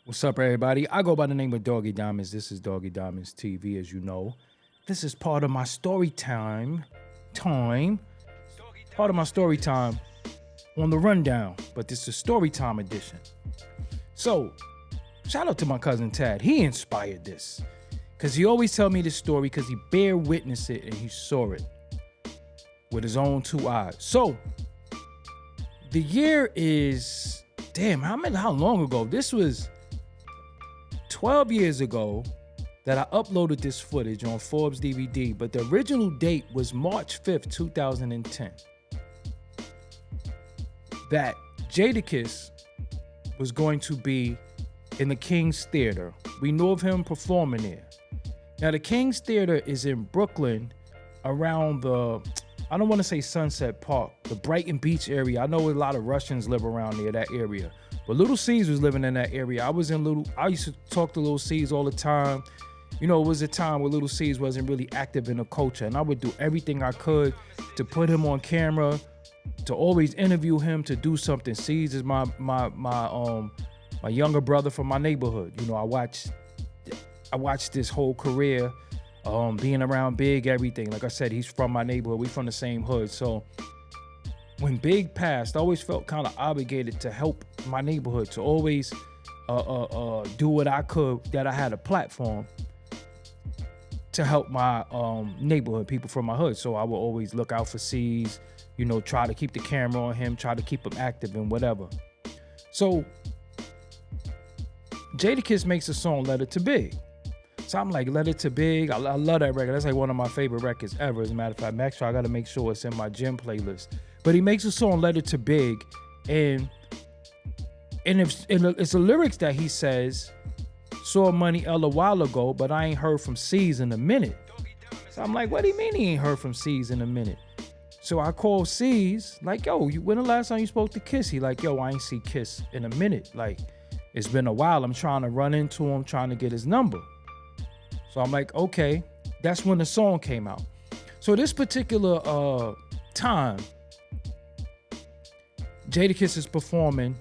What's up, everybody? I go by the name of Doggie Diamonds. This is Doggie Diamonds TV, as you know. This is part of my story time. Part of my story time on the rundown, but this is story time edition. So, shout out to my cousin Tad. He inspired this because he always tell me this story because he bear witnessed it and he saw it with his own two eyes. So, the year is, how long ago? This was 12 years ago that I uploaded this footage on Forbes DVD, but the original date was March 5th, 2010. That Jadakiss was going to be in the King's Theater. We knew of him performing there. Now, the King's Theater is in Brooklyn around I don't want to say Sunset Park, the Brighton Beach area. I know a lot of Russians live around there, that area. But Lil Cease was living in that area. I used to talk to Lil Cease all the time. You know, it was a time where Lil Cease wasn't really active in the culture, and I would do everything I could to put him on camera, to always interview him, to do something. Cease is my younger brother from my neighborhood. You know, I watched this whole career, being around Big, everything. Like I said, he's from my neighborhood. We from the same hood, so when Big passed, I always felt kind of obligated to help my neighborhood, to always do what I could, that I had a platform to help my neighborhood, people from my hood. So I would always look out for Cease, you know, try to keep the camera on him, try to keep him active and whatever. So Jadakiss makes a song, Letter to Big. So I'm like, Letter to Big, I love that record. That's like one of my favorite records ever. As a matter of fact, make sure I got to make sure it's in my gym playlist. But he makes a song, Letter to Big, and it's the lyrics that he says, saw Money L a while ago, but I ain't heard from Cease in a minute. So I'm like, what do you mean he ain't heard from Cease in a minute? So I call Cease, like, yo, when the last time you spoke to Kiss? He like, yo, I ain't see Kiss in a minute. Like, it's been a while. I'm trying to run into him, trying to get his number. So I'm like, okay. That's when the song came out. So this particular time, Jadakiss is performing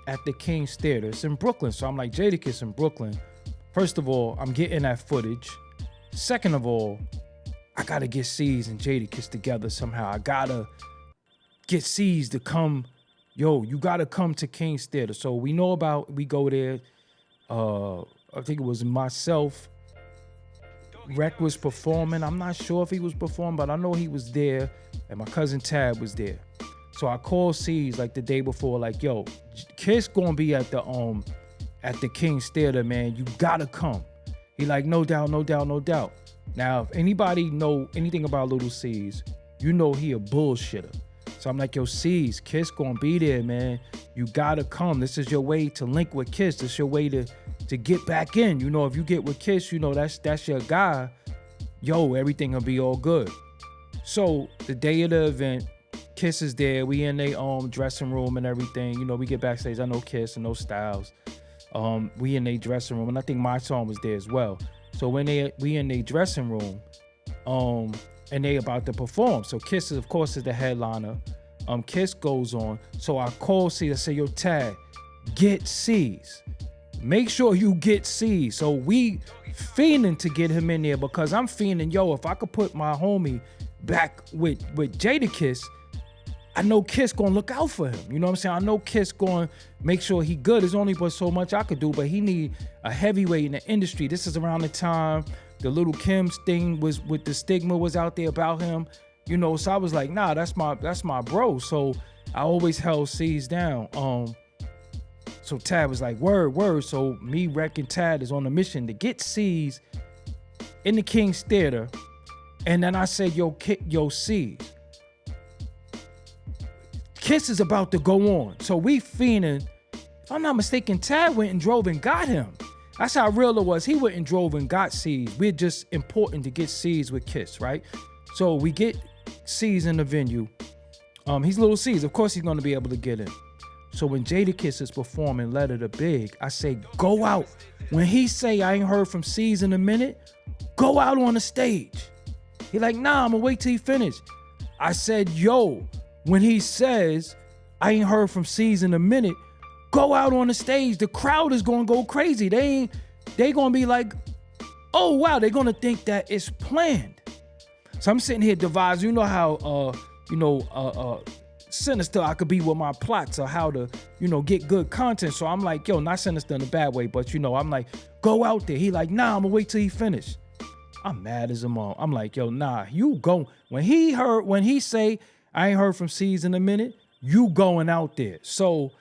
at the King's Theater. It's in Brooklyn. So I'm like, Jadakiss in Brooklyn. First of all, I'm getting that footage. Second of all, I gotta get Cease and Jadakiss together somehow. I gotta get Cease to come. Yo, you gotta come to King's Theater. So we go there. I think it was myself. Rec was performing. I'm not sure if he was performing, but I know he was there, and my cousin Tab was there. So I called Cease like the day before, like, yo, Kiss gonna be at the King's Theater, man. You gotta come. He like, no doubt. Now, if anybody know anything about Lil Cease, you know he a bullshitter. So I'm like, yo, Cease, Kiss gonna be there, man. You gotta come. This is your way to link with Kiss. This is your way to get back in. You know, if you get with Kiss, you know that's your guy. Yo, everything will be all good. So the day of the event, Kiss is there. We in their dressing room and everything. You know, we get backstage. I know Kiss and no Styles. We in their dressing room, and I think my song was there as well. So when we in their dressing room, and they about to perform. So Kiss, of course, is the headliner. Kiss goes on. So I call Cease. I say, yo, Tad, get Cease. Make sure you get Cease. So we fiending to get him in there, because I'm fiending, yo, if I could put my homie back with Jadakiss, I know Kiss gonna look out for him. You know what I'm saying? I know Kiss gonna make sure he good. There's only but so much I could do, but he need a heavyweight in the industry. This is around the time the Little Kim's thing was with the stigma was out there about him. You know, so I was like, nah, that's my bro. So I always held Cease down. So Tad was like, word. So me, Rec, and Tad is on a mission to get Cease in the King's Theater. And then I said, yo, Cease, Kiss is about to go on. So we fiending. If I'm not mistaken, Tad went and drove and got him. That's how real it was. He went and drove and got Cease. We're just important to get Cease with Kiss, right? So we get Cease in the venue. He's Lil Cease. Of course he's going to be able to get in. So when Jadakiss is performing Letter to Big, I say, go out. When he say, I ain't heard from Cease in a minute, go out on the stage. He like, nah, I'm going to wait till he finish. I said, yo, when he says, I ain't heard from Cease in a minute, go out on the stage. The crowd is gonna go crazy. They gonna be like, oh wow, they're gonna think that it's planned. So I'm sitting here devising, you know how sinister I could be with my plots or how to, get good content. So I'm like, yo, not sinister in a bad way, but I'm like, go out there. He like, nah, I'm gonna wait till he finish. I'm mad as a mom. I'm like, yo, nah, you go. When he say, I ain't heard from Cease in a minute, you going out there. So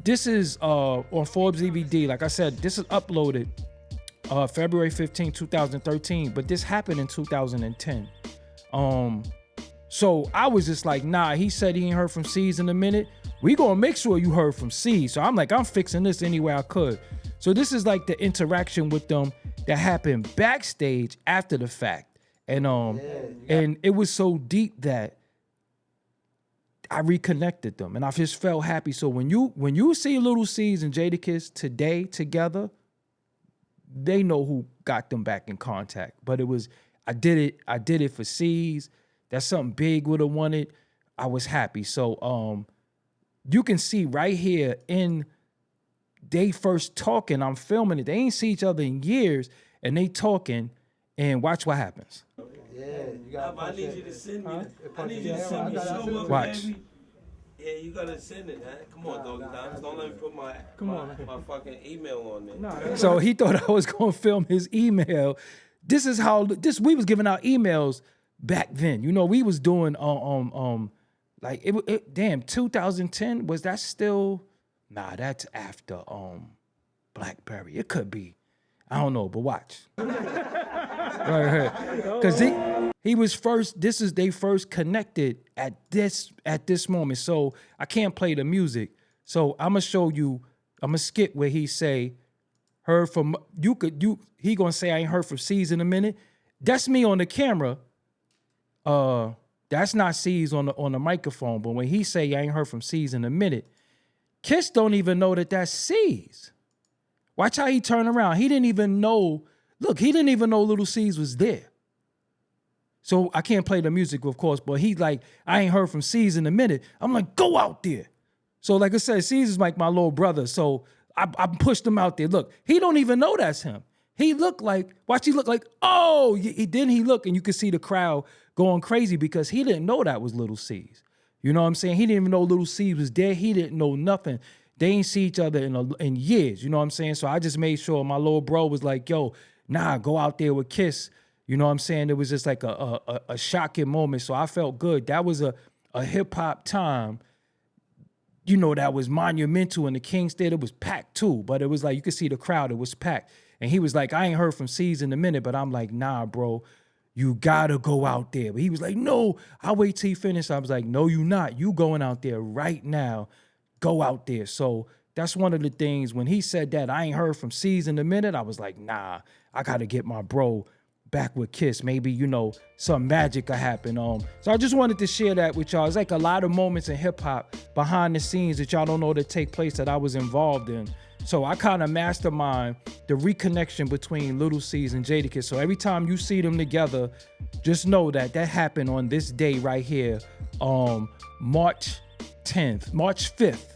this is on Forbes DVD. Like I said, this is uploaded February 15, 2013, but this happened in 2010. So I was just like, nah, he said he ain't heard from Cease in a minute. We gonna make sure you heard from Cease. So I'm like, I'm fixing this any way I could. So this is like the interaction with them that happened backstage after the fact. And and it was so deep that I reconnected them and I just felt happy. So when you see Lil Cease and Jadakiss today together, they know who got them back in contact. But I did it for Cease. That's something big would have wanted. I was happy. So you can see right here in they first talking, I'm filming it. They ain't see each other in years and they talking, and watch what happens. Yeah, you got. I need you to send me. I need you to send me show up, watch. Baby. Yeah, you gotta send it, man. Come on, Doggie Diamonds. Don't let me put my fucking email on there. So he thought I was gonna film his email. This is how we was giving out emails back then. We was doing like damn 2010, was that still? Nah, that's after BlackBerry. It could be. I don't know, but watch. Right here. Cause he was first, they first connected at this moment. So I can't play the music. So I'm gonna show you, I'm gonna skip where he say, heard from, he gonna say I ain't heard from Cease in a minute. That's me on the camera. That's not Cease on the microphone, but when he say I ain't heard from Cease in a minute, Kiss don't even know that that's Cease. Watch how he turn around. He didn't even know, he didn't even know Lil Cease was there. So I can't play the music, of course, but he like, I ain't heard from Cease in a minute. I'm like, go out there. So like I said, Cease is like my little brother. So I pushed him out there. Look, he don't even know that's him. He looked like, he look like, oh, then he look, and you could see the crowd going crazy because he didn't know that was Lil Cease. You know what I'm saying? He didn't even know Lil Cease was there. He didn't know nothing. They ain't see each other in years. You know what I'm saying? So I just made sure my little bro was like, yo, nah, go out there with Kiss. You know what I'm saying? It was just like a shocking moment. So I felt good. That was a hip hop time, that was monumental in the King's Theater. It was packed too, but it was like, you could see the crowd. It was packed. And he was like, I ain't heard from Cease in a minute, but I'm like, nah, bro, you gotta go out there. But he was like, no, I'll wait till he finished. I was like, no, you not. You going out there right now. Go out there. So that's one of the things when he said that I ain't heard from Cease in a minute, I was like, nah, I gotta get my bro back with Kiss. Maybe, some magic could happen. So I just wanted to share that with y'all. It's like a lot of moments in hip hop behind the scenes that y'all don't know that take place that I was involved in. So I kind of mastermind the reconnection between Lil Cease and Jadakiss. So every time you see them together, just know that happened on this day right here, March 5th,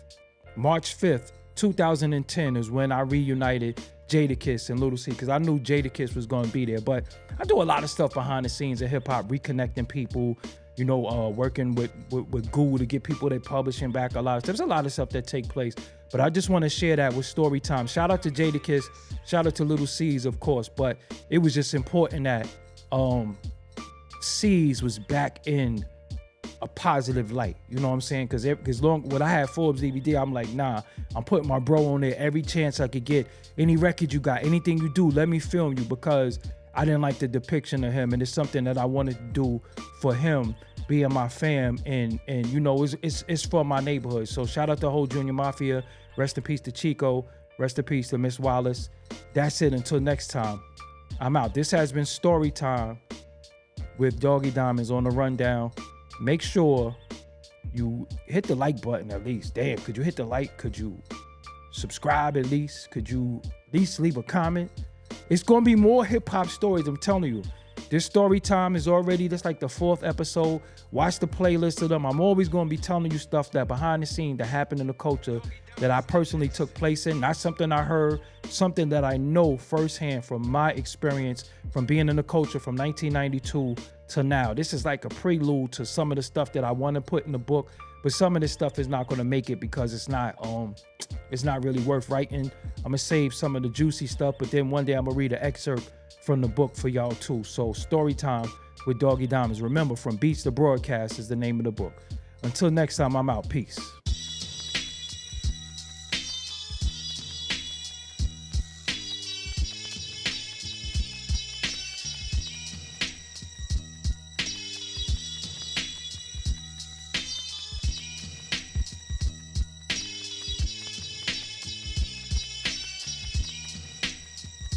2010 is when I reunited Jadakiss and Lil Cease, because I knew Jadakiss was going to be there. But I do a lot of stuff behind the scenes in hip hop, reconnecting people, working with Google to get people their publishing back. A lot of stuff. There's a lot of stuff that take place. But I just want to share that with story time. Shout out to Jadakiss, shout out to Lil Cease, of course. But it was just important that Cease was back in a positive light. You know what I'm saying? Because when I had Forbes DVD, I'm like, nah, I'm putting my bro on there every chance I could get. Any record you got, anything you do, let me film you, because I didn't like the depiction of him, and it's something that I wanted to do for him, being my fam, and it's for my neighborhood. So shout out to whole Junior Mafia. Rest in peace to Chico. Rest in peace to Miss Wallace. That's it. Until next time, I'm out. This has been Story Time with Doggie Diamonds on the rundown. Make sure you hit the like button at least. Damn, could you hit the like? Could you subscribe at least? Could you at least leave a comment? It's going to be more hip-hop stories, I'm telling you. This Story Time is already, that's like the 4th episode. Watch the playlist of them. I'm always going to be telling you stuff that behind the scene that happened in the culture that I personally took place in, not something I heard, something that I know firsthand from my experience from being in the culture from 1992 to now. This is like a prelude to some of the stuff that I want to put in the book, but some of this stuff is not going to make it because it's not really worth writing. I'm gonna save some of the juicy stuff, but then one day I'm gonna read an excerpt from the book for y'all too. So story time with Doggie Diamonds. Remember, From Beats to Broadcast is the name of the book. Until next time, I'm out. Peace.